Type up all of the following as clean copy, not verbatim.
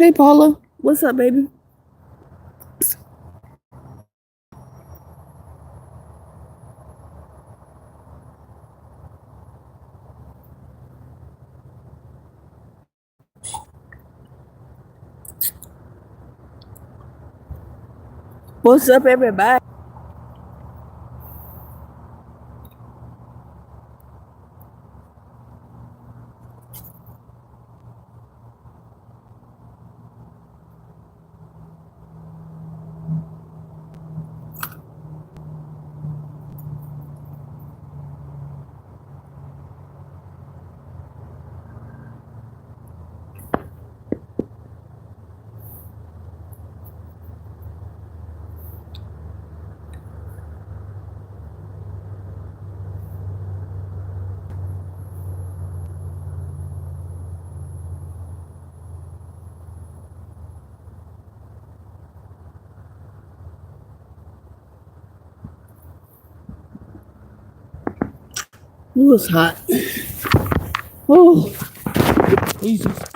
Hey, Paula. What's up, baby? What's up, everybody? It was hot. Oh, Jesus.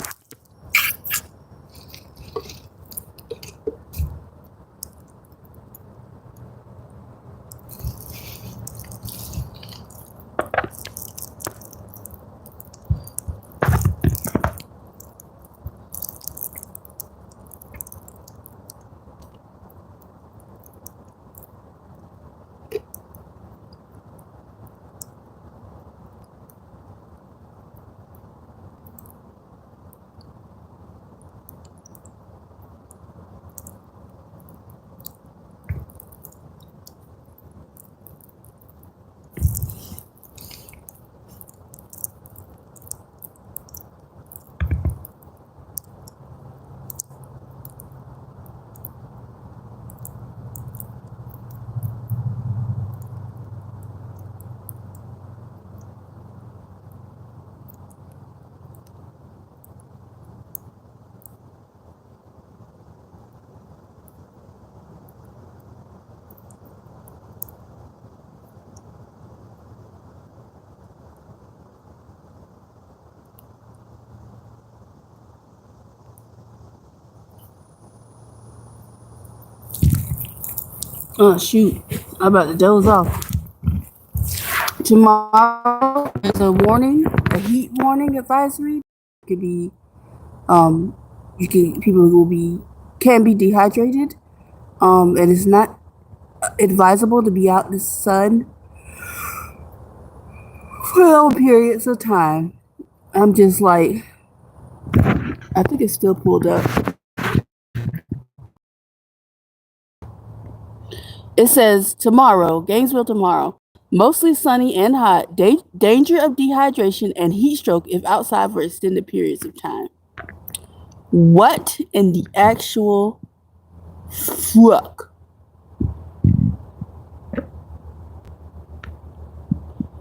Oh, shoot. I'm about to doze off. Tomorrow, there's a warning, a heat warning advisory. It could be, um, people can be dehydrated. It is not advisable to be out in the sun for long periods of time. I'm just like, I think it's still pulled up. It says tomorrow, Gainesville tomorrow, mostly sunny and hot, danger of dehydration and heat stroke if outside for extended periods of time. What in the actual fuck?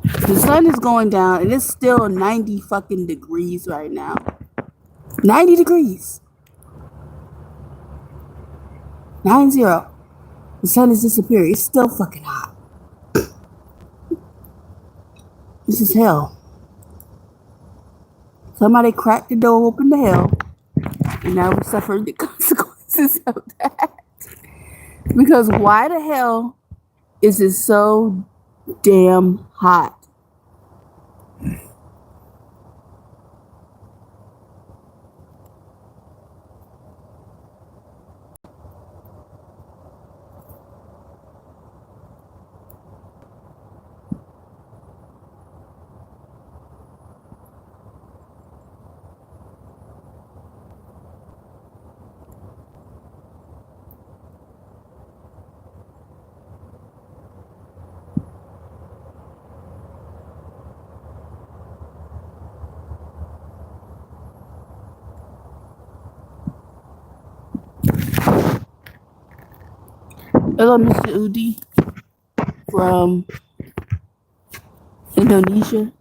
The sun is going down and it's still 90 fucking degrees right now. 90 degrees. 90. The sun is disappearing. It's still fucking hot. This is hell. Somebody cracked the door open to hell. And now we're suffering the consequences of that. Because why the hell is it so damn hot? Hello, Mr. Udi from Indonesia.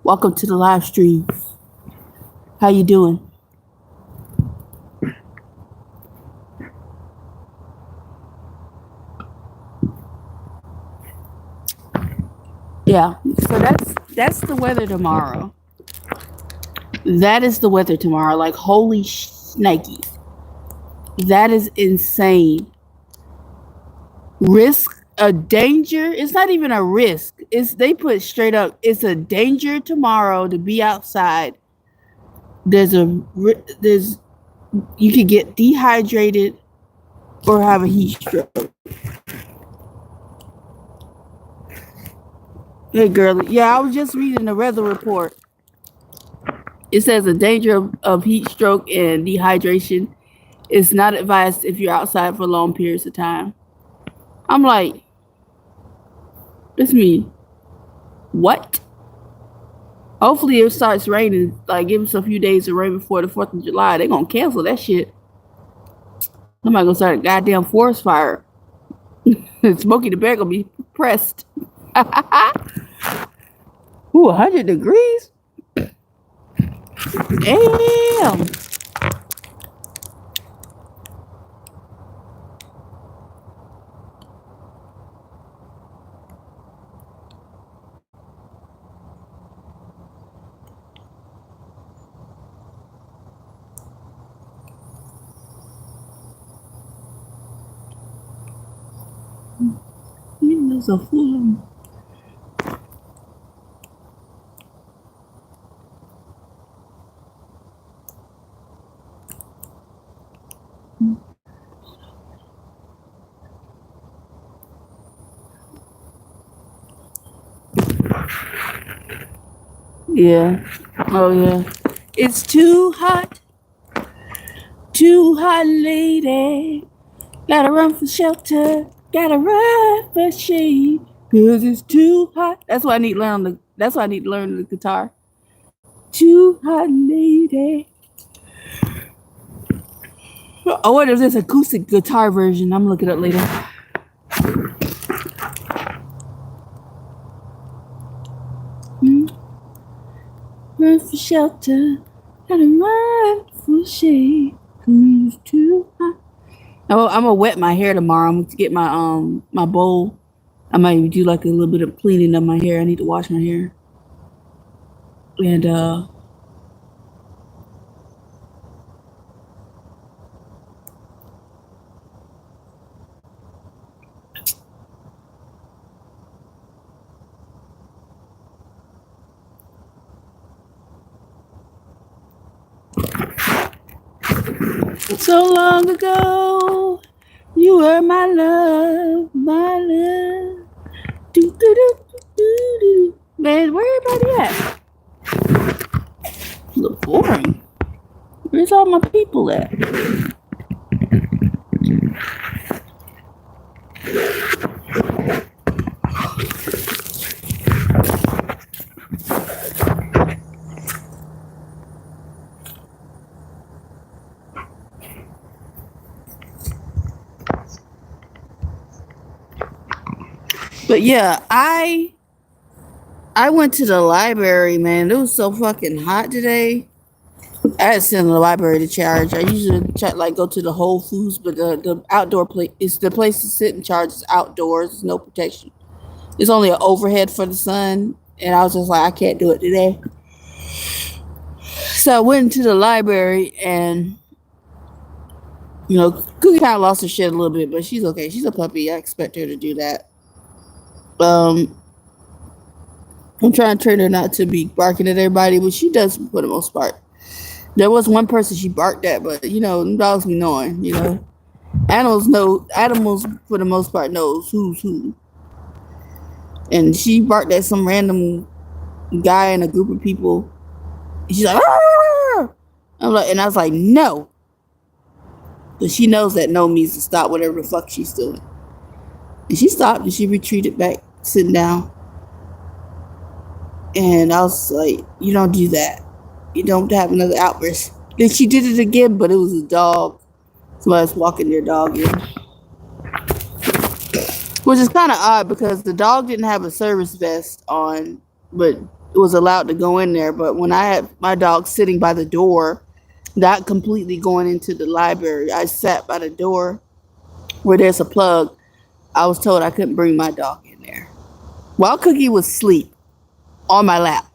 Welcome to the live stream. How you doing? Yeah, so that's the weather tomorrow. That is the weather tomorrow. Like, holy shnikes. That is insane. Risk a danger. It's not even a risk. It's they put straight up. It's a danger tomorrow to be outside. There's you could get dehydrated or have a heat stroke. Hey, girlie. Yeah, I was just reading the weather report. It says the danger of heat stroke and dehydration is not advised if you're outside for long periods of time. I'm like, this me. What? Hopefully it starts raining. Like, give us a few days of rain before the 4th of July. They're going to cancel that shit. Somebody going to start a goddamn forest fire. Smokey the Bear going to be pressed. Ooh, 100 degrees? Damn. There's a fool. Yeah. Oh, yeah. It's too hot. Too hot, lady. Gotta run for shelter. Gotta run for shade. Cause it's too hot. That's why I need to learn the guitar. Too hot, lady. Oh, what is this acoustic guitar version? I'm looking up later. Run for shelter. Gotta run for shade. Cause it's too hot. I'm gonna wet my hair tomorrow. I'm gonna get my bowl. I might do like a little bit of cleaning of my hair. I need to wash my hair. And so long ago, you were my love, my love. Do, do, do, do, do, do. Man, where everybody at? Look boring. Where's all my people at? But yeah, I went to the library, man. It was so fucking hot today. I had to sit in the library to charge. I usually like go to the Whole Foods, but the outdoor place is the place to sit and charge is outdoors. There's no protection. It's only an overhead for the sun, and I was just like, I can't do it today. So I went into the library, and Cookie kind of lost her shit a little bit, but she's okay. She's a puppy. I expect her to do that. I'm trying to train her not to be barking at everybody, but she does for the most part. There was one person she barked at, but dogs be knowing. Animals for the most part knows who's who. And she barked at some random guy in a group of people. She's like, "Arr!" I was like, no. But she knows that no means to stop whatever the fuck she's doing. And she stopped and she retreated back, sitting down. And I was like, you don't do that. You don't have another outburst. Then she did it again, but it was a dog. Somebody's walking their dog in. Which is kind of odd because the dog didn't have a service vest on, but it was allowed to go in there. But when I had my dog sitting by the door, not completely going into the library, I sat by the door where there's a plug. I was told I couldn't bring my dog in there. While Cookie was asleep on my lap.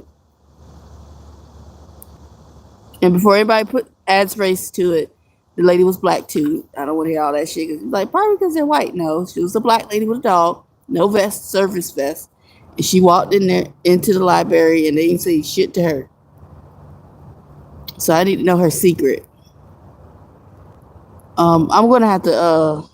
And before anybody adds race to it, The lady was black too. I don't want to hear all that shit. 'Cause like, probably because they're white. No, she was a black lady with a dog, no vest, service vest. And she walked in there into the library and they didn't say shit to her. So I need to know her secret. I'm gonna have to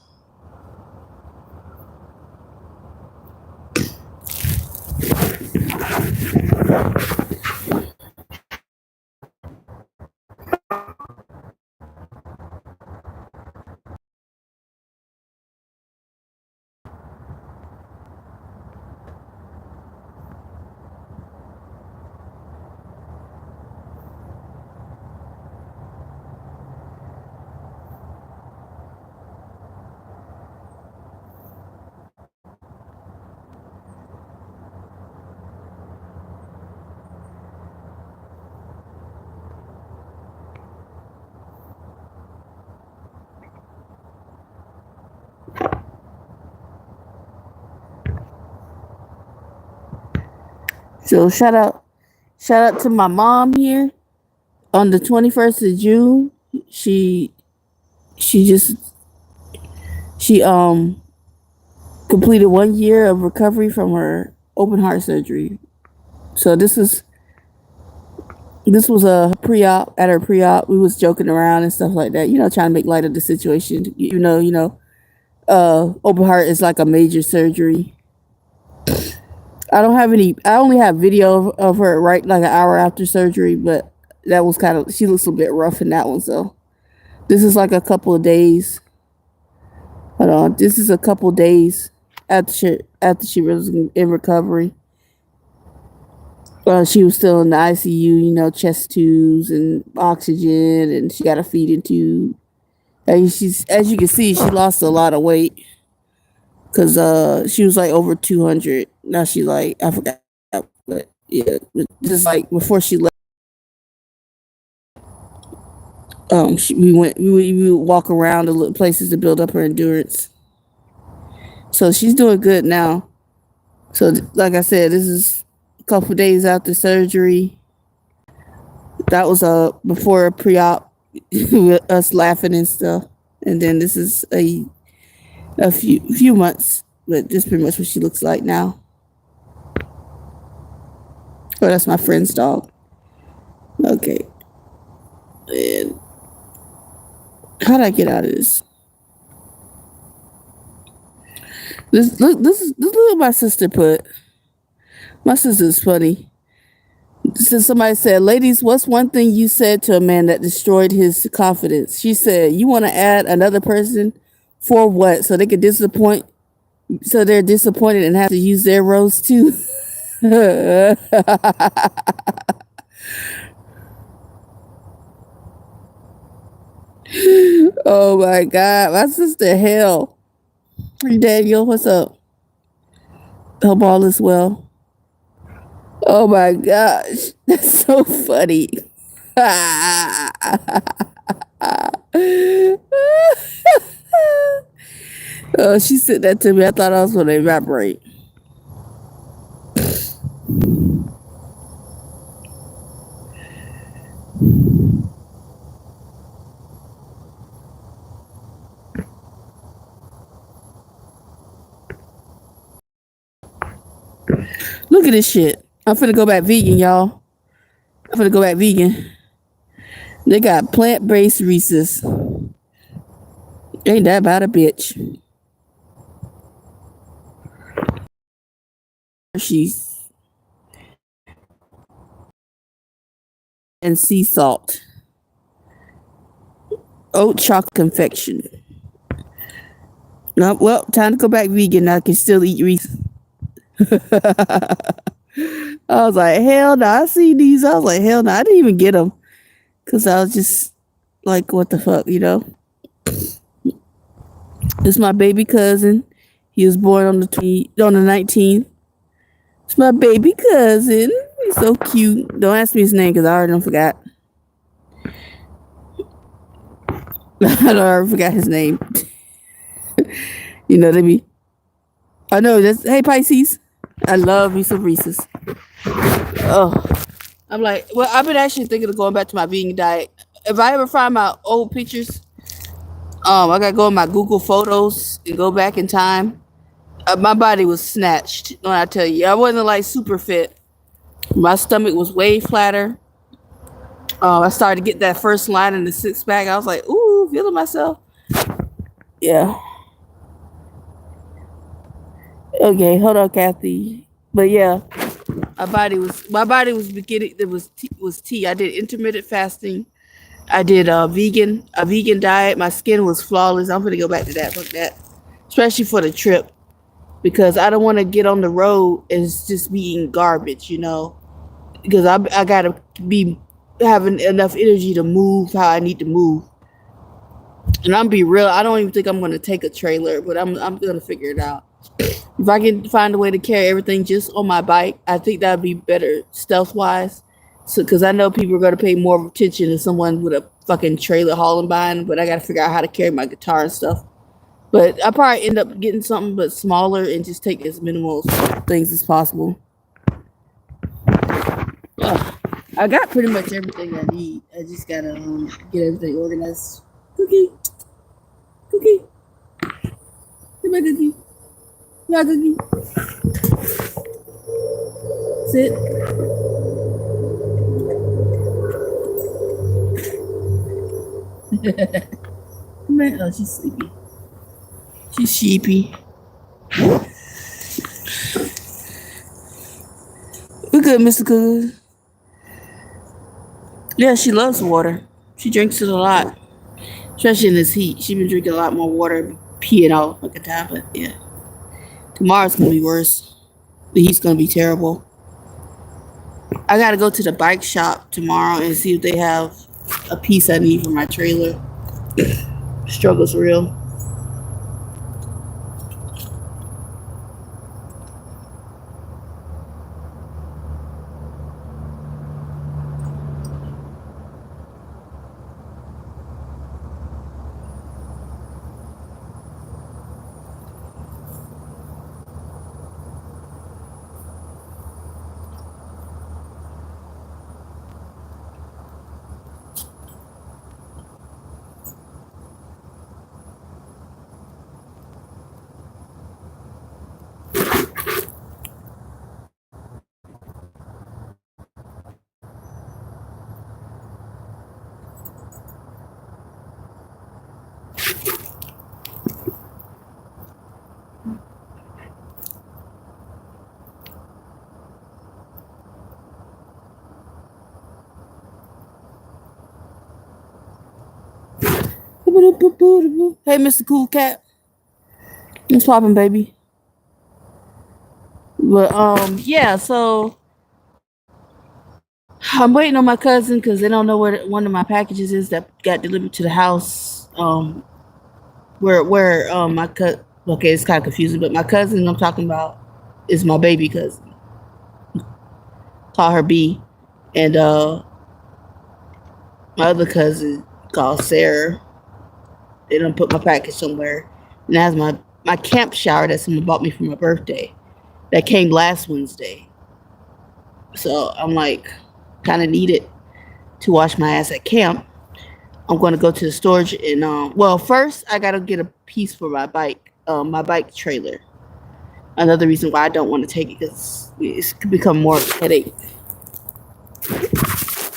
so shout out to my mom here. On the 21st of June, she she just she completed 1 year of recovery from her open heart surgery. So this was a pre-op. At her pre-op, we was joking around and stuff like that, trying to make light of the situation. Open heart is like a major surgery. I don't have any. I only have video of her right like an hour after surgery, but that was kind of. She looks a bit rough in that one. So this is like a couple of days. Hold on. This is a couple of days after she was in recovery. She was still in the ICU. Chest tubes and oxygen, and she got a feeding tube. And as you can see, she lost a lot of weight because she was like over 200. Now she like I forgot, but yeah, just like before she left. We would walk around the little places to build up her endurance. So she's doing good now. So like I said, this is a couple days after surgery. That was before a pre-op, with us laughing and stuff. And then this is a few months, but this is pretty much what she looks like now. Oh, that's my friend's dog. Okay. And how did I get out of this? This look what my sister put. My sister's funny. So somebody said, "Ladies, what's one thing you said to a man that destroyed his confidence?" She said, "You want to add another person for what? So they could disappoint. So they're disappointed and have to use their rose too." Oh my God, my sister, hell. Hey, Daniel, what's up? Hope all is well. Oh my gosh, that's so funny. Oh, she said that to me. I thought I was going to evaporate. Look at this shit. I'm finna go back vegan, y'all. I'm finna go back vegan. They got plant-based Reese's. Ain't that about a bitch? She's and sea salt. Oat chocolate confection. No, well, time to go back vegan. I can still eat Reese's. I was like, hell no. I see these. I was like, hell no. I didn't even get them because I was just like, what the fuck, This is my baby cousin. He was born on the 19th. It's my baby cousin. He's so cute. Don't ask me his name because I already forgot. I already forgot his name. They be. I know that's. Hey Pisces, I love me some Reese's. Oh, I'm like, well, I've been actually thinking of going back to my vegan diet. If I ever find my old pictures I gotta go in my Google Photos and go back in time. My body was snatched. When I tell you, I wasn't like super fit. My stomach was way flatter. I started to get that first line in the six pack. I was like, ooh, feeling myself. Yeah. Okay, hold on, Kathy. But yeah, my body was beginning. There was tea. I did intermittent fasting. I did a vegan diet. My skin was flawless. I'm gonna go back to that. Fuck that. Especially for the trip because I don't want to get on the road and it's just be eating garbage, Because I gotta be having enough energy to move how I need to move. And I'm be real. I don't even think I'm gonna take a trailer, but I'm gonna figure it out. If I can find a way to carry everything just on my bike, I think that'd be better stealth wise. So, because I know people are gonna pay more attention to someone with a fucking trailer hauling behind, but I gotta figure out how to carry my guitar and stuff. But I probably end up getting something but smaller and just take as minimal things as possible. Ugh. I got pretty much everything I need. I just gotta get everything organized. Cookie, cookie, come here, cookie. Yeah, cookie. Sit. Come here. Oh, she's sleepy. She's sheepy. We good, Mr. Good. Yeah, she loves water. She drinks it a lot, especially in this heat. She been drinking a lot more water, peeing all fucking time. But yeah, tomorrow's gonna be worse. The heat's gonna be terrible. I gotta go to the bike shop tomorrow and see if they have a piece I need for my trailer. Struggle's real. Hey, Mr. Cool Cat. What's poppin', baby? But yeah. So I'm waiting on my cousin because they don't know where one of my packages is that got delivered to the house. Where my cut. Okay, it's kind of confusing, but my cousin I'm talking about is my baby cousin. Call her B, and my other cousin called Sarah. They done put my package somewhere, and that's my camp shower that someone bought me for my birthday. That came last Wednesday, so I'm like, kind of need it to wash my ass at camp. I'm going to go to the storage and well, first I gotta get a piece for my bike trailer. Another reason why I don't want to take it because it's become more of a headache.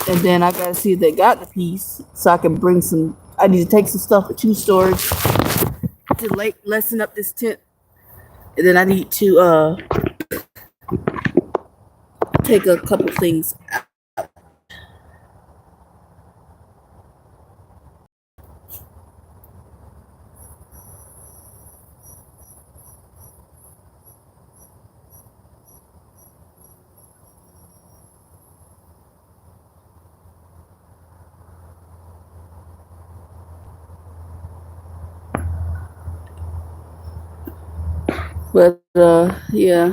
And then I gotta see if they got the piece so I can bring some. I need to take some stuff to storage to lessen up this tent, and then I need to take a couple things out. But yeah,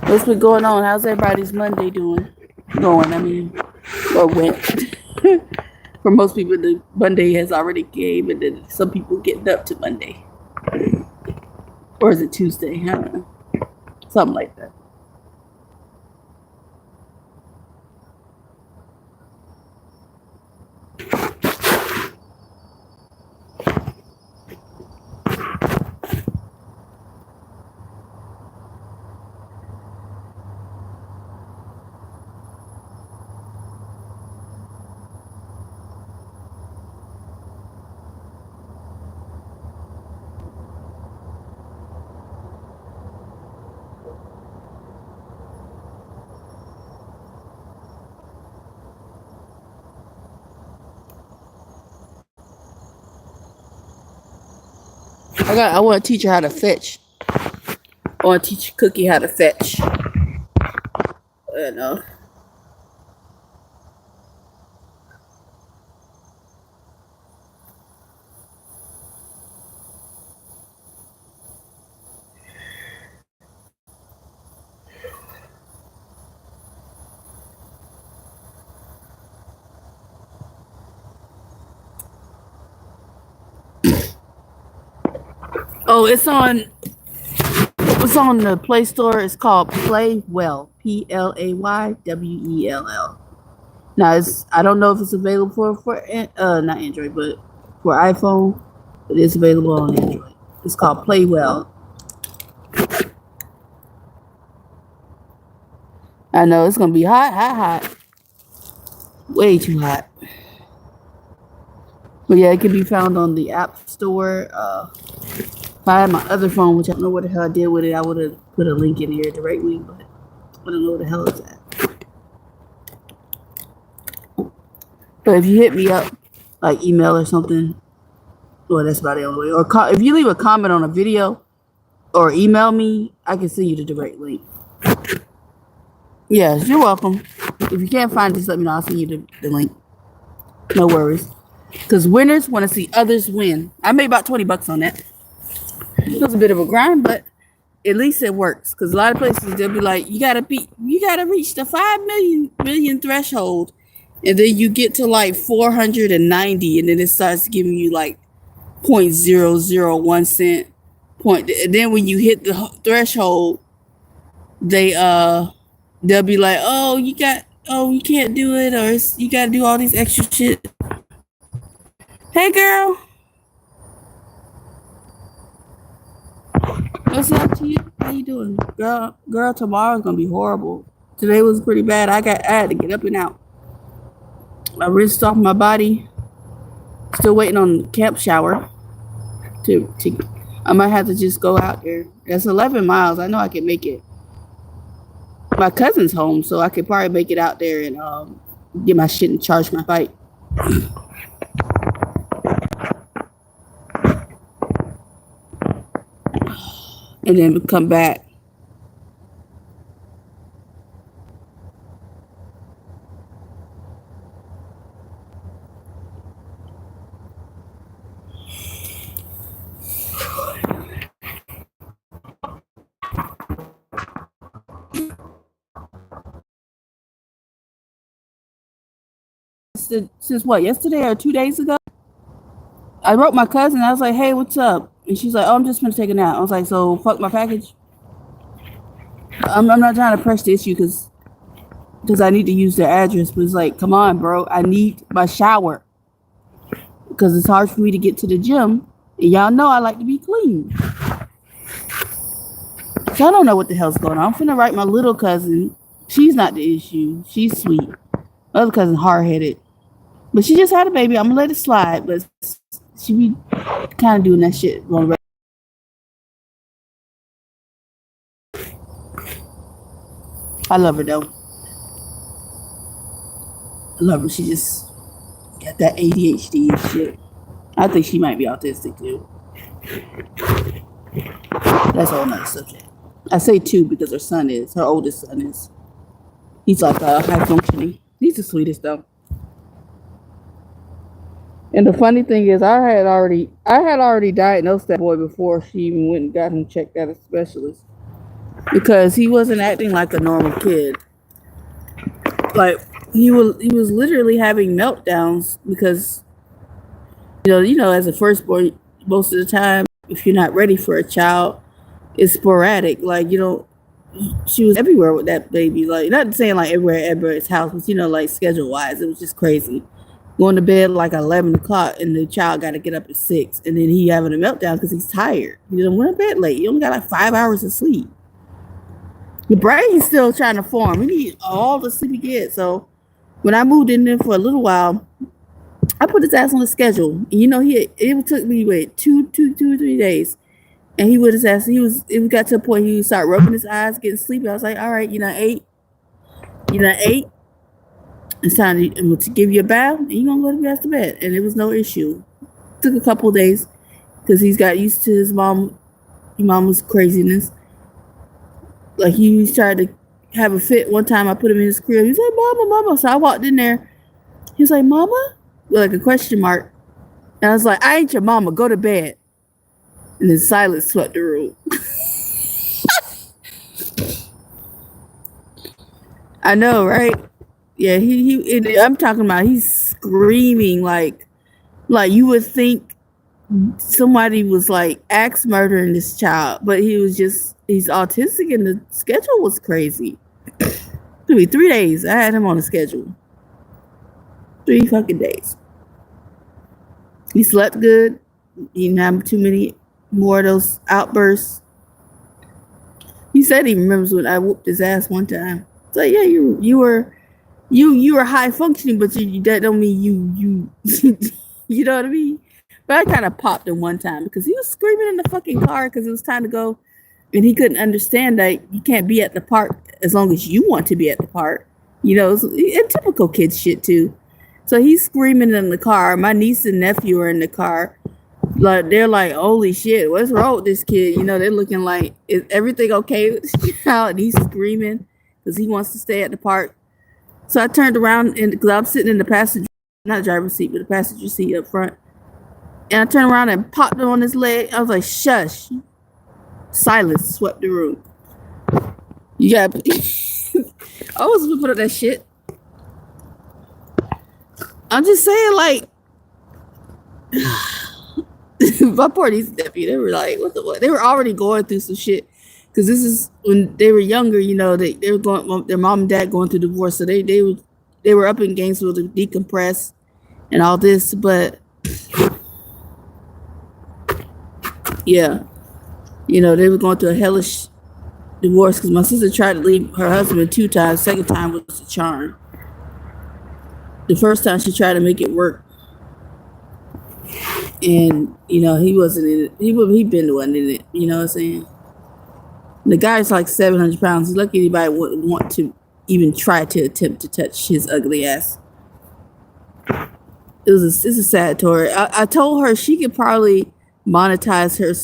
what's been going on? How's everybody's Monday doing? Going, I mean, or went. For most people, the Monday has already came, and then some people getting up to Monday, or is it Tuesday? I don't know, something like that. I want to teach her how to fetch. I want to teach Cookie how to fetch. And oh, it's on the Play Store. It's called Playwell. Playwell. Now I don't know if it's available for not Android, but for iPhone. It is available on Android. It's called Playwell. I know it's gonna be hot. Way too hot. But yeah, it can be found on the App Store. If I had my other phone, which I don't know what the hell I did with it, I would have put a link in here, direct link, but I don't know what the hell it's at. But if you hit me up, like email or something, well, that's about the only way. Or if you leave a comment on a video or email me, I can send you the direct link. Yes, you're welcome. If you can't find it, just let me know. I'll send you the link. No worries. Because winners want to see others win. I made about $20 on that. It was a bit of a grind, but at least it works. Because a lot of places, they'll be like, you gotta reach the 5 million threshold. And then you get to like 490, and then it starts giving you like 0.001 cent point. And then when you hit the threshold, they'll be like, oh, you can't do it, or you gotta do all these extra shit. Hey, girl. What's up to you? How you doing? Girl, tomorrow's gonna be horrible. Today was pretty bad. I had to get up and out. I rinsed off my body. Still waiting on the camp shower. I might have to just go out there. That's 11 miles. I know I can make it. My cousin's home, so I could probably make it out there and get my shit and charge my bike. And then come back. Since what, yesterday or 2 days ago? I wrote my cousin. I was like, hey, what's up? And she's like, oh, I'm just going to take a nap. I was like, so fuck my package? I'm not trying to press the issue because I need to use their address. But it's like, come on, bro. I need my shower. Because it's hard for me to get to the gym. And y'all know I like to be clean. So I don't know what the hell's going on. I'm finna write my little cousin. She's not the issue. She's sweet. My other cousin hard-headed. But she just had a baby. I'm going to let it slide. But she be kind of doing that shit. I love her, though. I love her. She just got that ADHD and shit. I think she might be autistic, too. That's a whole nother subject. I say two because her oldest son is. He's like high functioning. He's the sweetest, though. And the funny thing is, I had already diagnosed that boy before she even went and got him checked at a specialist, because he wasn't acting like a normal kid. Like he was literally having meltdowns because you know as a firstborn, most of the time, if you're not ready for a child, it's sporadic. Like she was everywhere with that baby. Like, not saying like everywhere at Everett's house, but like schedule wise, it was just crazy. Going to bed like 11 o'clock, and the child got to get up at 6, and then he having a meltdown because he's tired. He went to bed late. You only got like 5 hours of sleep. The brain's still trying to form. He needs all the sleep he gets. So when I moved in there for a little while, I put his ass on the schedule. And it took me 2 or 3 days. And he would his ass. It got to a point he would start rubbing his eyes, getting sleepy. I was like, all right, 8. It's time to give you a bath, and you're going to go to bed. And it was no issue. Took a couple of days. because he's got used to his mama's craziness. Like he tried to have a fit one time. I put him in his crib. He's like, "Mama, mama." So I walked in there. He was like, "Mama," with like a question mark. And I was like, "I ain't your mama. Go to bed." And then silence swept the room. I know, right? Yeah, I'm talking about he's screaming like you would think somebody was like axe murdering this child, but he's autistic and the schedule was crazy. It took me 3 days. I had him on a schedule. 3 fucking days. He slept good. He didn't have too many more of those outbursts. He said he remembers when I whooped his ass one time. It's like, yeah, you were high functioning, but that don't mean you you know what I mean? But I kind of popped him one time because he was screaming in the fucking car because it was time to go, and he couldn't understand that you can't be at the park as long as you want to be at the park. You know, and typical kid shit too. So he's screaming in the car. My niece and nephew are in the car. Like they're like, "Holy shit, what's wrong with this kid?" You know, they're looking like, "Is everything okay with this child?" And he's screaming because he wants to stay at the park. So I turned around and because I'm sitting in the passenger, not driver's seat, but the passenger seat up front. And I turned around and popped him on his leg. I was like, "Shush!" Silence swept the room. You got. I was gonna put up that shit. I'm just saying, like, my poor niece and nephew, they were like, what? They were already going through some shit. Because this is when they were younger, you know, they were going, their mom and dad going through divorce. So they were up in Gainesville to decompress and all this. But, yeah, you know, they were going through a hellish divorce because my sister tried to leave her husband 2 times. Second time was a charm. The first time she tried to make it work. And, you know, he wasn't in it. He wasn't in it. You know what I'm saying? The guy's like 700 pounds. He's lucky anybody would want to even try to attempt to touch his ugly ass. It's a sad story. I told her she could probably monetize her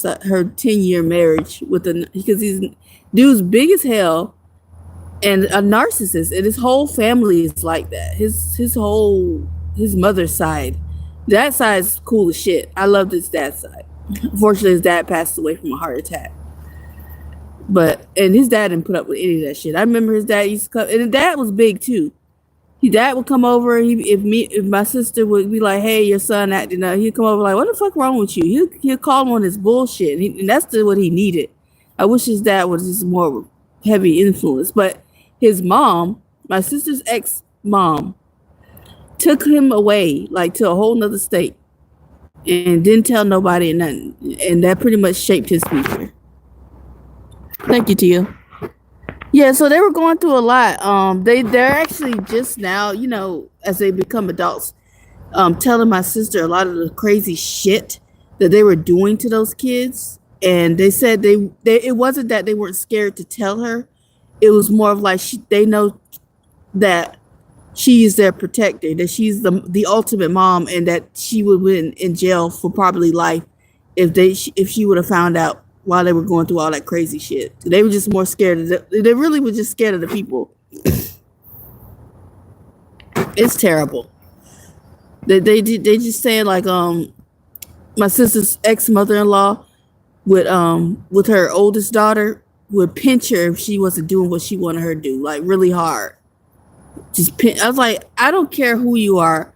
10-year marriage because he's dude's big as hell and a narcissist, and his whole family is like that. His mother's side. That side's cool as shit. I loved his dad's side. Unfortunately, his dad passed away from a heart attack. And his dad didn't put up with any of that shit. I remember his dad used to come, and his dad was big too. His dad would come over. If my sister would be like, "Hey, your son acting up," he'd come over like, "What the fuck wrong with you?" He'll call him on his bullshit, and that's what he needed. I wish his dad was just more heavy influence. But his mom, my sister's ex-mom, took him away like to a whole nother state and didn't tell nobody and nothing, and that pretty much shaped his future. Thank you, Tia. Yeah, so they were going through a lot. They're actually just now, you know, as they become adults, telling my sister a lot of the crazy shit that they were doing to those kids. And they said it wasn't that they weren't scared to tell her. It was more of like they know that she is their protector, that she's the ultimate mom, and that she would win in jail for probably life if she would have found out while they were going through all that crazy shit. They were just more scared they really were just scared of the people. It's terrible. They just saying like my sister's ex-mother-in-law with her oldest daughter would pinch her if she wasn't doing what she wanted her to do, like really hard. I was like, I don't care who you are,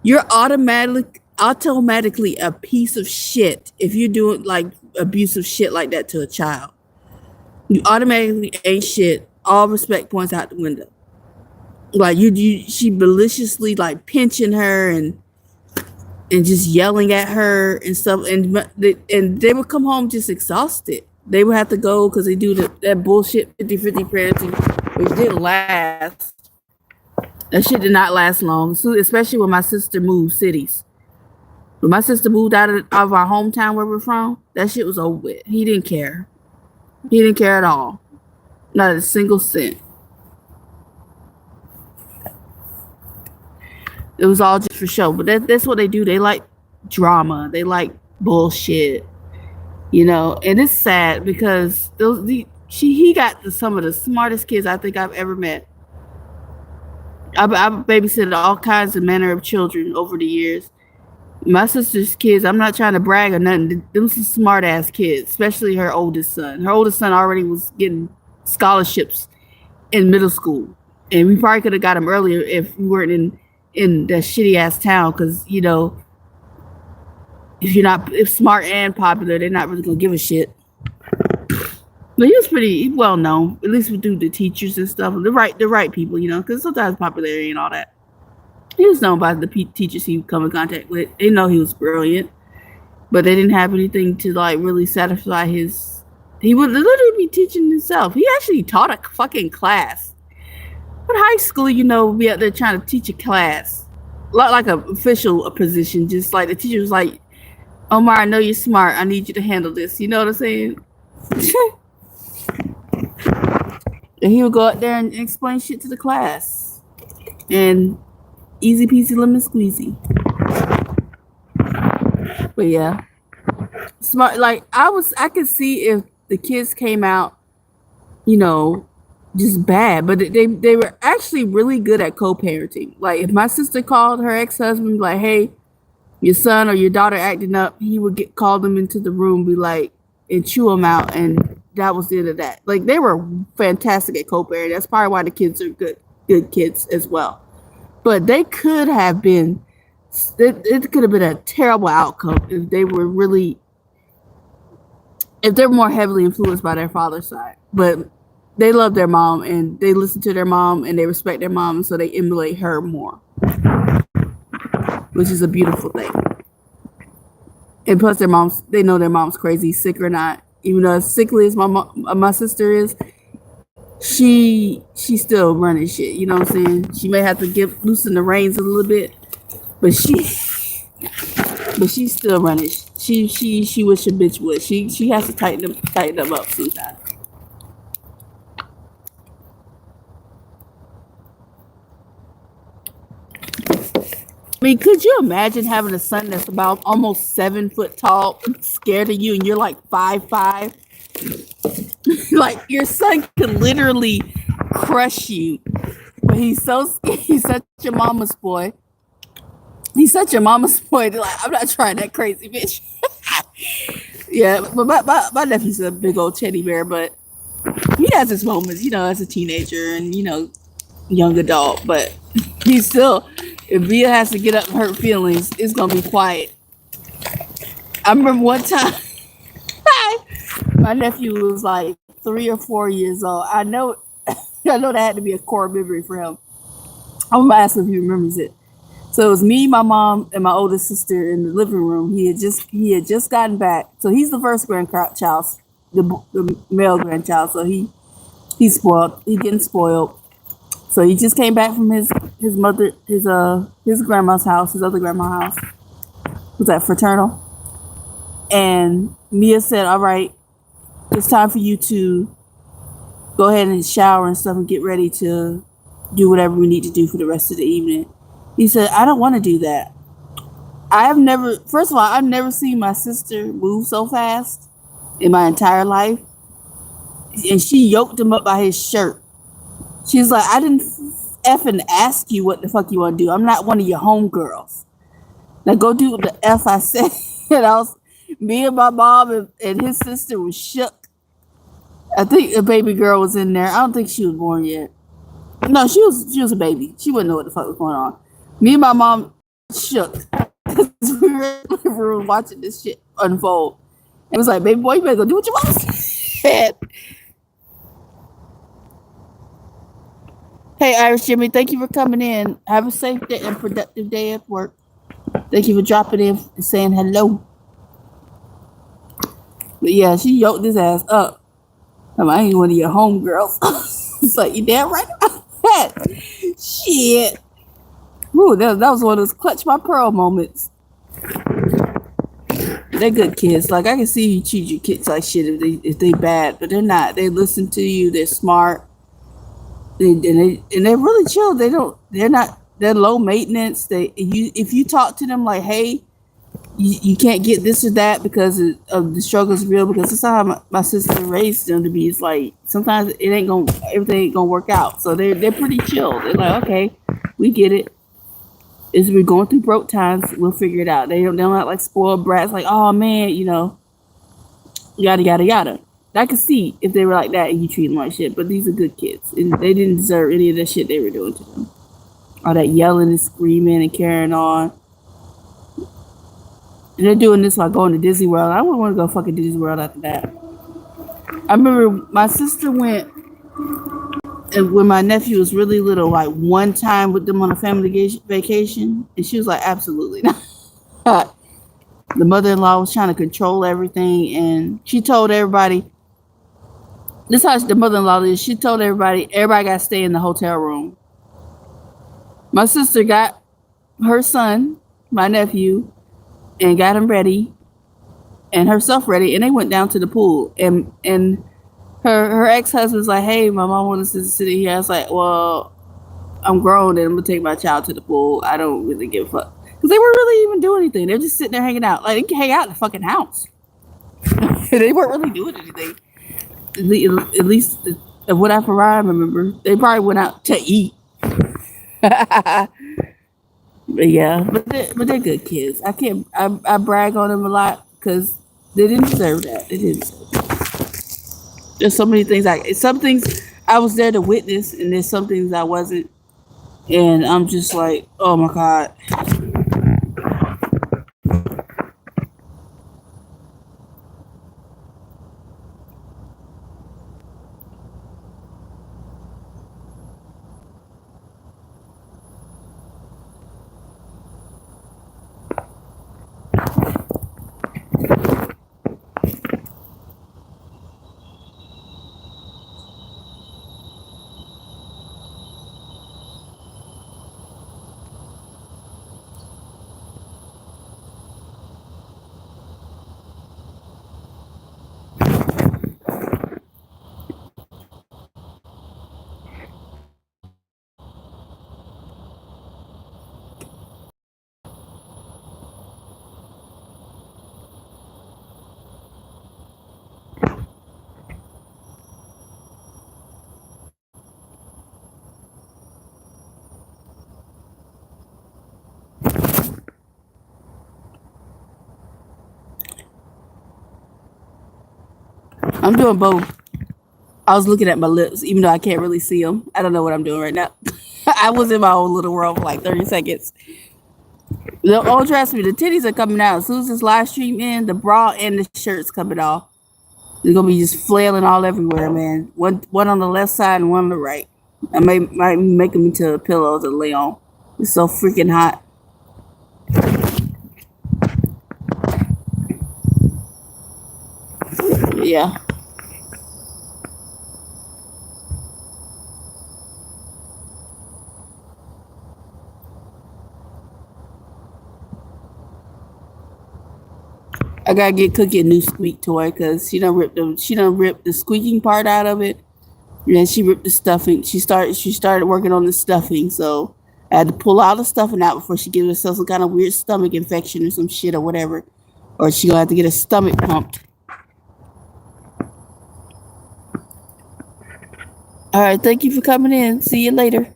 you're automatically a piece of shit if you're doing like abusive shit like that to a child. You automatically ain't shit. All respect points out the window. Like she maliciously like pinching her and just yelling at her and stuff. And they would come home just exhausted. They would have to go because they do that bullshit 50-50 parenting, which didn't last. That shit did not last long, so especially when my sister moved cities. When my sister moved out of our hometown where we're from, that shit was over with. He didn't care. He didn't care at all. Not a single cent. It was all just for show. But that's what they do. They like drama. They like bullshit. And it's sad because he got some of the smartest kids I think I've ever met. I've babysitted all kinds of manner of children over the years. My sister's kids, I'm not trying to brag or nothing. Them some smart ass kids, especially her oldest son. Her oldest son already was getting scholarships in middle school, and we probably could have got him earlier if we weren't in that shitty ass town. Because if smart and popular, they're not really gonna give a shit. But he was pretty well known, at least through the teachers and stuff, the right people, because sometimes popularity and all that. He was known by the teachers he would come in contact with. They know he was brilliant, but they didn't have anything to really satisfy his. He would literally be teaching himself. He actually taught a fucking class. But high school, be out there trying to teach a class, like an official position. Just like the teacher was like, "Omar, I know you're smart. I need you to handle this." You know what I'm saying? And he would go out there and explain shit to the class, and easy peasy lemon squeezy. But yeah, smart. I could see if the kids came out, just bad, but they were actually really good at co-parenting. Like if my sister called her ex-husband, like, "Hey, your son or your daughter acting up," he would call them into the room, be like, and chew them out, and that was the end of that. Like they were fantastic at co-parenting. That's probably why the kids are good kids as well. But they could have been. It could have been a terrible outcome if they were more heavily influenced by their father's side. But they love their mom and they listen to their mom and they respect their mom, and so they emulate her more, which is a beautiful thing. And plus, they know their mom's crazy, sick or not. Even though as sickly as my sister is, she's still running shit. You know what I'm saying? She may have to loosen the reins a little bit, but she's still running. She wish a bitch would. She has to tighten them up sometimes. I mean, could you imagine having a son that's about almost 7 foot tall, scared of you, and you're like 5'5"? Like your son could literally crush you, but he's such a mama's boy. He's such a mama's boy. Like, I'm not trying that crazy bitch. Yeah, but my nephew's a big old teddy bear, but he has his moments, as a teenager and young adult. But he's still, if Via has to get up and hurt feelings, it's gonna be quiet. I remember one time my nephew was like 3 or 4 years old. I know that had to be a core memory for him. I'm gonna ask him if he remembers it. So it was me, my mom, and my oldest sister in the living room. He had just gotten back. So he's the first grandchild, the male grandchild. So he's spoiled. He's getting spoiled. So he just came back from his mother, his grandma's house, his other grandma's house. Was that fraternal? And Mia said, "All right, it's time for you to go ahead and shower and stuff and get ready to do whatever we need to do for the rest of the evening." He said, "I don't want to do that." First of all, I've never seen my sister move so fast in my entire life. And she yoked him up by his shirt. She was like, "I didn't effing ask you what the fuck you want to do. I'm not one of your homegirls. Now go do what the F I said." And me and my mom and his sister was shook. I think a baby girl was in there. I don't think she was born yet. No, she was a baby. She wouldn't know what the fuck was going on. Me and my mom shook because we were in the living room watching this shit unfold. It was like, "Baby boy, you better go do what you want." Hey, Irish Jimmy, thank you for coming in. Have a safe day and productive day at work. Thank you for dropping in and saying hello. But yeah, she yoked his ass up. I ain't one of your homegirls. It's like, you damn right about that. Shit. Ooh, that was one of those clutch my pearl moments. They're good kids. Like, I can see you treat your kids like shit if they bad, but they're not. They listen to you. They're smart. And they're really chill. They're low maintenance. If you talk to them like, "Hey, you can't get this or that because of the struggle is real. Because that's how my sister raised them to be. It's like sometimes it ain't gonna everything ain't gonna work out. So they're pretty chill. They're like, okay, we get it. As we're going through broke times, we'll figure it out. They don't act like spoiled brats. Like, oh man, yada yada yada. I could see if they were like that and you treat them like shit. But these are good kids, and they didn't deserve any of the shit they were doing to them. All that yelling and screaming and carrying on. And they're doing this while going to Disney World. I wouldn't want to go fucking Disney World after that. I remember my sister went and when my nephew was really little, like one time with them on a family vacation, and she was like, absolutely not. The mother-in-law was trying to control everything, and she told everybody, this is how the mother-in-law is. She told everybody got to stay in the hotel room. My sister got her son, my nephew, and got him ready and herself ready, and they went down to the pool. And her ex-husband's like, hey, my mom wants us to sit in here. I was like, well, I'm grown and I'm gonna take my child to the pool. I don't really give a fuck. Because they weren't really even doing anything. They're just sitting there hanging out. Like, they can hang out in the fucking house. They weren't really doing anything. At least of what I remember. They probably went out to eat. But yeah, but they're good kids. I brag on them a lot because they didn't deserve that. They didn't deserve that. There's so many things some things I was there to witness, and there's some things I wasn't, and I'm just like, oh my god. I'm doing both. I was looking at my lips, even though I can't really see them. I don't know what I'm doing right now. I was in my own little world for like 30 seconds. Oh, trust me, the titties are coming out. As soon as this live stream in, the bra and the shirt's coming off. They're gonna be just flailing all everywhere, man. One on the left side and one on the right. I might make them into pillows to lay on. It's so freaking hot. Yeah. I gotta get Cookie a new squeak toy because she done ripped the squeaking part out of it. And then she ripped the stuffing. She started working on the stuffing, so I had to pull all the stuffing out before she gives herself some kind of weird stomach infection or some shit or whatever. Or she gonna have to get her stomach pumped. All right, thank you for coming in. See you later.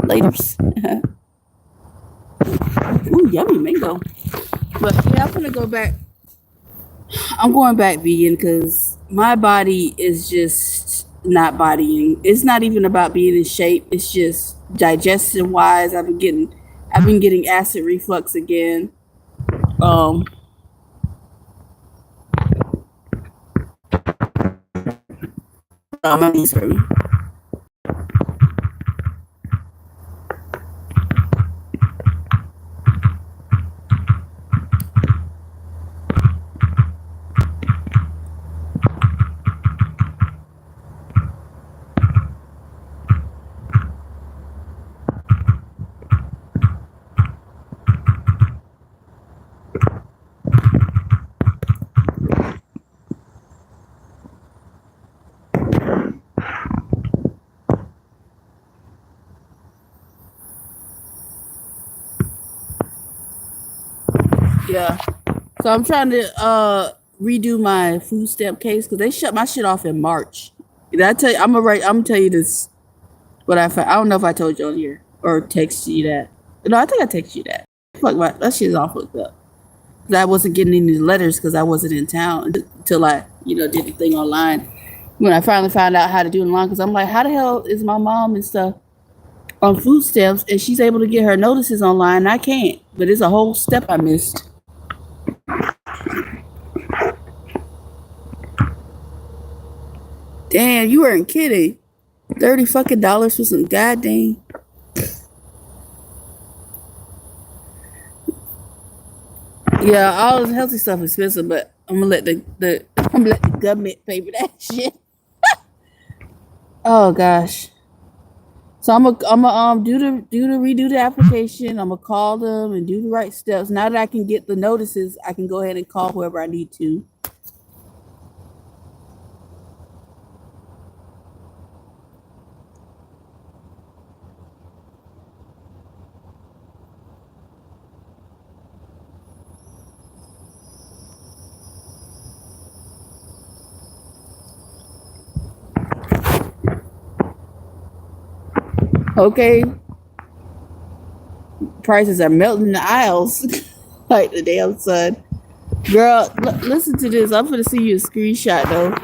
Laters. Ooh, yummy mango. But yeah, I'm gonna go back. I'm going back vegan because my body is just not bodying. It's not even about being in shape. It's just digestion wise. I've been getting acid reflux again. Um, my knees hurt me. Yeah. So I'm trying to redo my food stamp case because they shut my shit off in March. Did I tell you? I'm gonna tell you this. What I found. I don't know if I told you on here or texted you that. No, I think I texted you that. Fuck my that shit's all fucked up. 'Cause I wasn't getting any letters because I wasn't in town until I did the thing online. When I finally found out how to do it online, because I'm like, how the hell is my mom and stuff on food stamps and she's able to get her notices online? And I can't. But it's a whole step I missed. Damn, you weren't kidding. $30 for some goddamn. Yeah, all this healthy stuff is expensive, but I'm gonna let the government pay for that shit. Oh gosh. So I'm gonna redo the application. I'm gonna call them and do the right steps. Now that I can get the notices, I can go ahead and call whoever I need to. Okay, prices are melting in the aisles like the damn sun. Girl, listen to this. I'm gonna see you a screenshot though.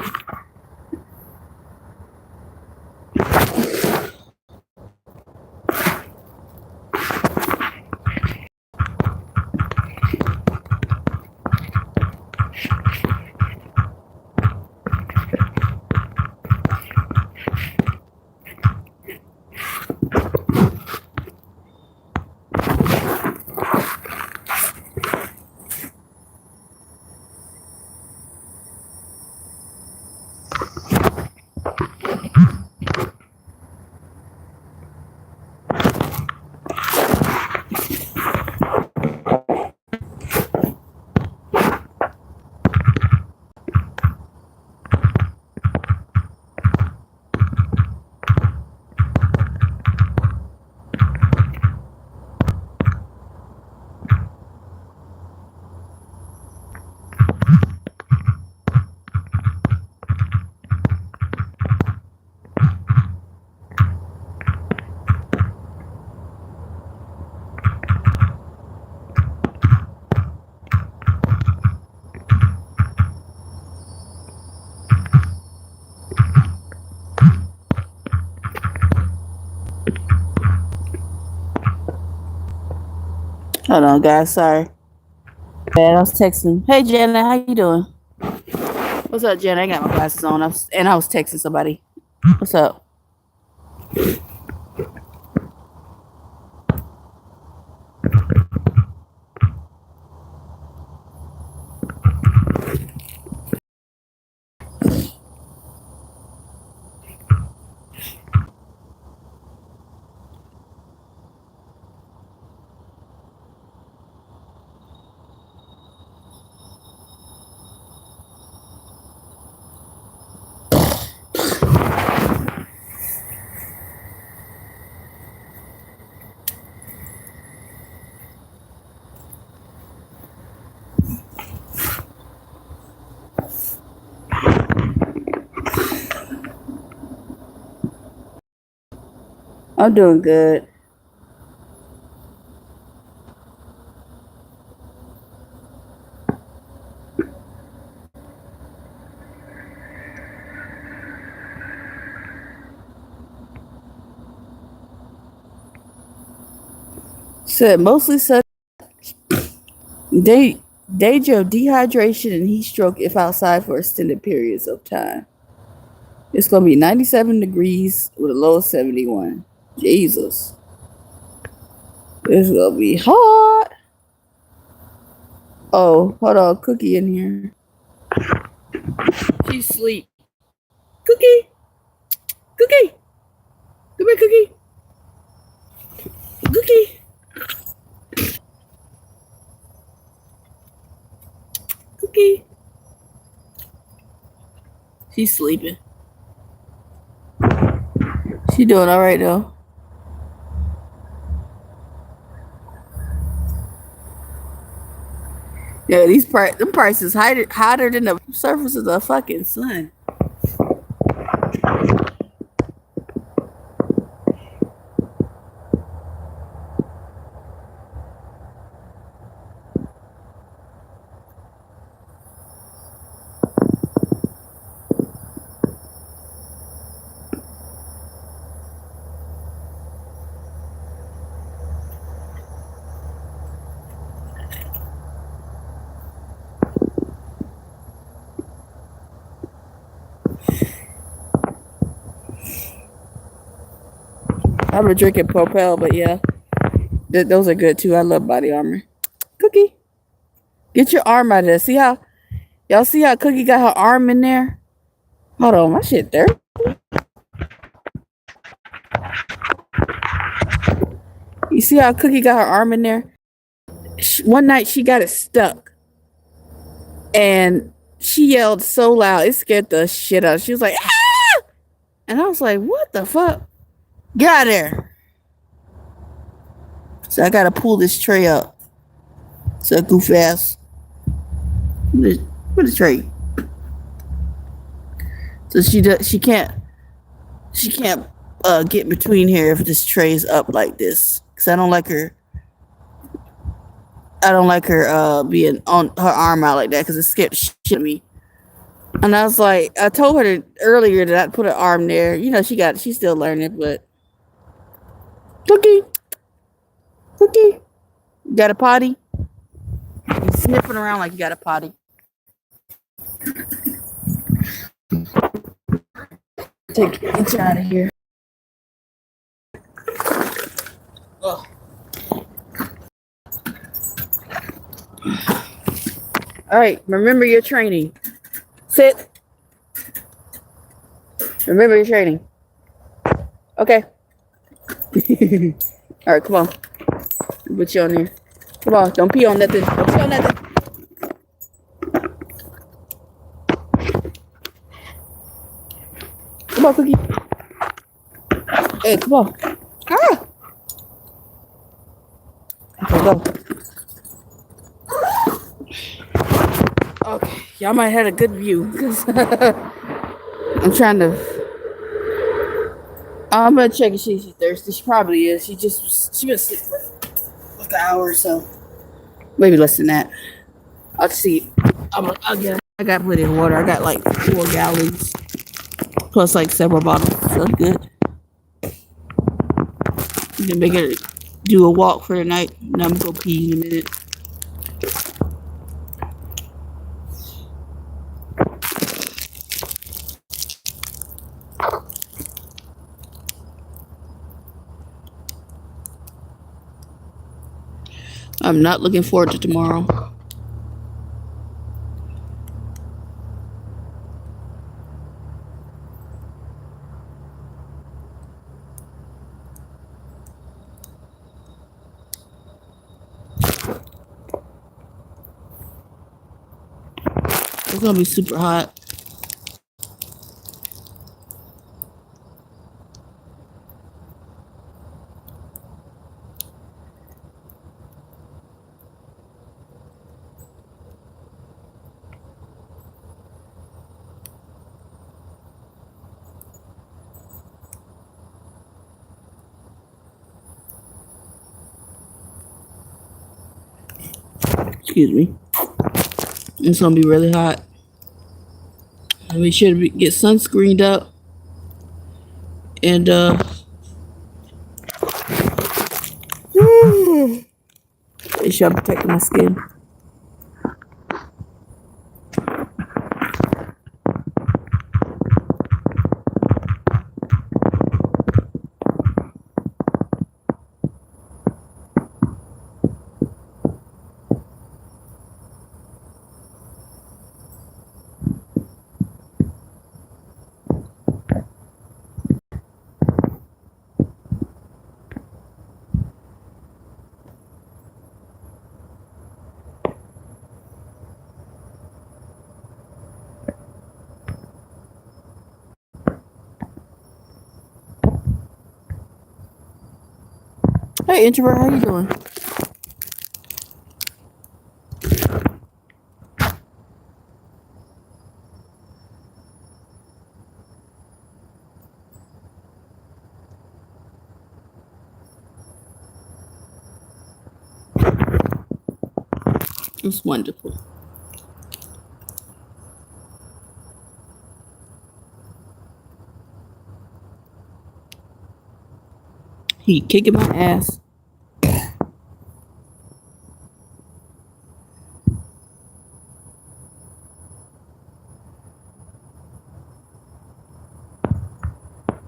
Hold on, guys. Sorry. Bad. I was texting. Hey, Janet, how you doing? What's up, Janet? I got my glasses on. I was texting somebody. What's up? I'm doing good. Said mostly sun. Danger of dehydration and heat stroke if outside for extended periods of time. It's gonna be 97 degrees with a low of 71. Jesus. It's gonna be hot. Oh, hold on, Cookie in here. She's asleep. Cookie! Cookie! Come here, Cookie! Cookie! Cookie! She's sleeping. She doing all right though. Yeah, them prices hotter than the surface of the fucking sun. I've been drinking Propel, but yeah, those are good too. I love Body Armor. Cookie, get your arm out of there. Y'all see how Cookie got her arm in there? Hold on, my shit there. You see how Cookie got her arm in there? One night she got it stuck, and she yelled so loud it scared the shit out. She was like, "Ah!" And I was like, "What the fuck? Get out of there!" So I gotta pull this tray up. So goof ass. Where the tray? So she can't get between here if this tray's up like this. Cause I don't like her being on her arm out like that because it scared the shit out of me. And I was like, I told her earlier that I'd put her arm there. You know, she's still learning, but Cookie, you got a potty? You sniffing around like you got a potty. Get you out of here. Oh. All right, remember your training. Sit. Remember your training. Okay. All right, come on. Put you on here. Come on, don't pee on nothing. Don't pee on nothing. Come on, Cookie. Hey, come on. Ah! Okay, go. Okay, y'all might have had a good view because I'm trying to. I'm gonna check if she's thirsty. She probably is. She been asleep for like an hour or so, maybe less than that. I'll see. I got plenty of water. I got like 4 gallons plus like several bottles. So that's good. You can make her do a walk for the night. And I'm gonna go pee in a minute. I'm not looking forward to tomorrow. It's gonna be super hot. Excuse me. It's gonna be really hot. And make sure to get sunscreened up. And make sure I'm protecting my skin. Hey, introvert, how you doing? It's wonderful. He kicking my ass.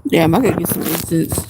Damn, I gotta get some incense.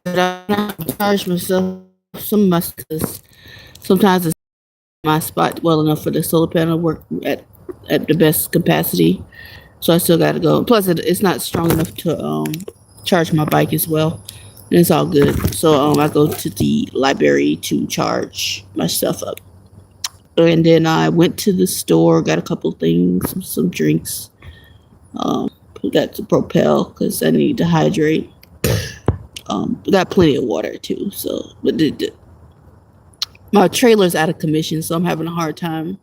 But I charge myself some must because sometimes it's my spot well enough for the solar panel work at the best capacity. So I still got to go. Plus, it's not strong enough to charge my bike as well, and it's all good. So I go to the library to charge my stuff up, and then I went to the store, got a couple things, some drinks. Got to Propel because I need to hydrate. Got plenty of water too. So, but my trailer's out of commission, so I'm having a hard time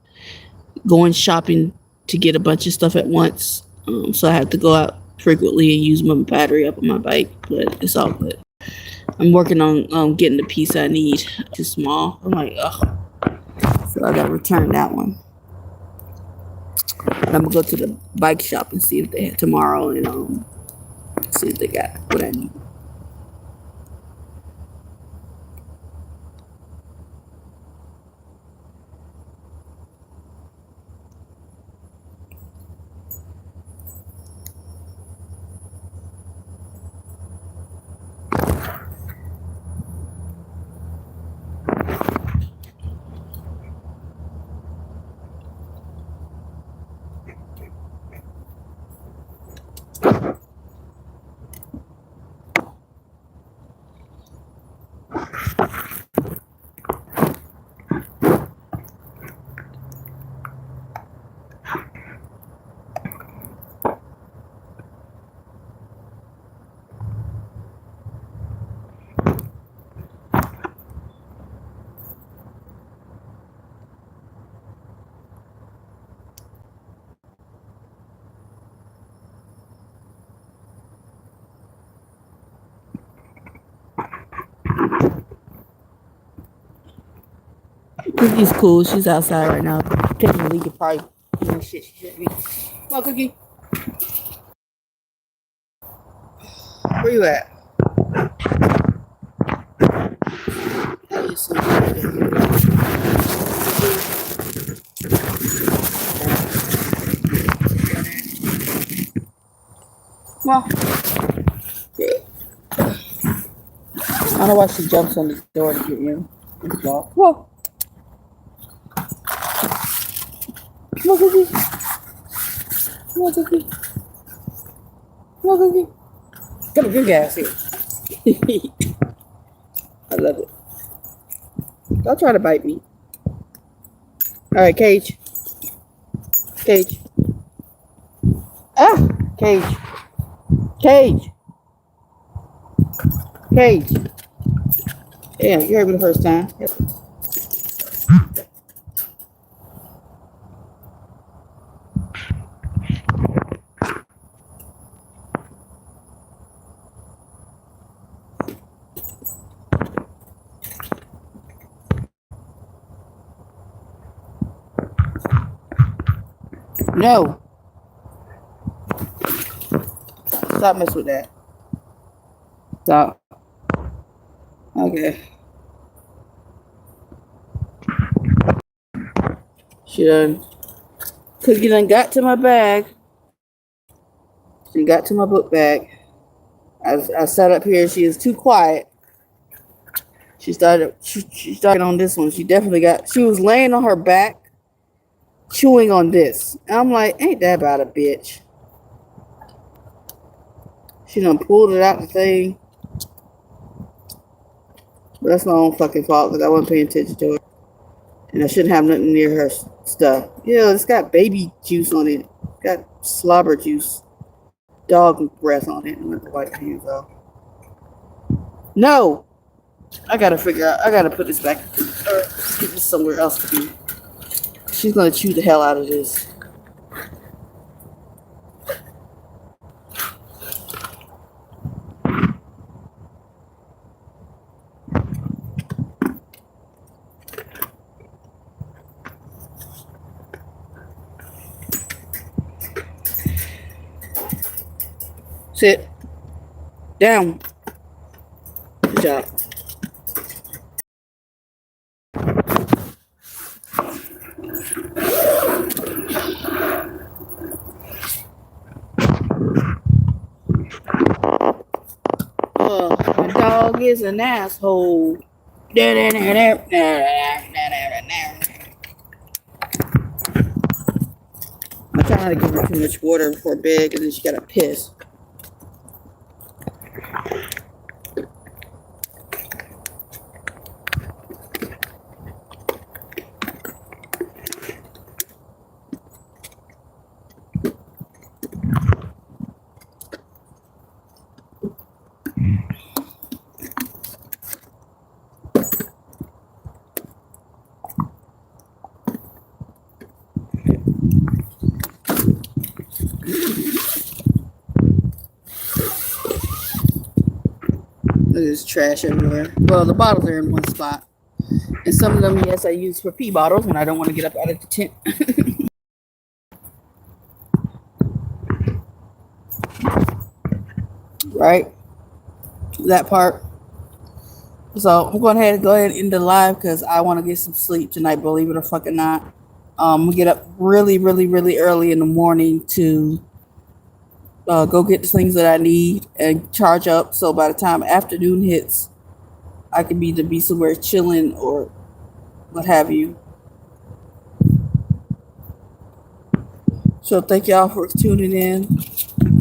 going shopping to get a bunch of stuff at once. So I have to go out frequently and use my battery up on my bike, but it's all good. I'm working on getting the piece I need. Too small. I'm like, ugh. So I gotta return that one. And I'm gonna go to the bike shop and see if they have tomorrow and see if they got what I need. Cookie's cool. She's outside right now. Taking a leak of probably doing shit she shouldn't be. Come on, Cookie. Where you at? Come on. Good. I don't know why she jumps on the door to get in. Come on. Come on, Cookie. Come on, Cookie. Come on, Cookie. Come on, good gas here. I love it. Don't try to bite me. All right, Cage. Cage. Ah, Cage. Cage. Cage. Yeah, you heard me the first time. No. Stop messing with that. Stop. Okay. She done. Cookie done got to my bag. She got to my book bag. I sat up here. She is too quiet. She started on this one. She was laying on her back, chewing on this. And I'm like, ain't that about a bitch? She done pulled it out the thing. But that's my own fucking fault because I wasn't paying attention to her. And I shouldn't have nothing near her stuff. Yeah, it's got baby juice on it. It's got slobber juice. Dog breath on it. I'm going to wipe my hands off. No! I gotta put this back. Or get this somewhere else to be. She's gonna chew the hell out of this. Sit. Down. Good job. My dog is an asshole. I'm trying to give her too much water before bed, and then she gotta piss. There's trash everywhere. Well, the bottles are in one spot. And some of them, yes, I use for pee bottles when I don't want to get up out of the tent. Right? That part. So I'm going to go ahead and end the live because I want to get some sleep tonight, believe it or fucking not. We get up really, really, really early in the morning to go get the things that I need and charge up. So by the time afternoon hits, I can either be somewhere chilling or what have you. So thank y'all for tuning in.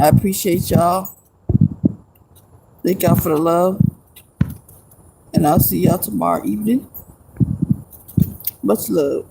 I appreciate y'all. Thank y'all for the love. And I'll see y'all tomorrow evening. Much love.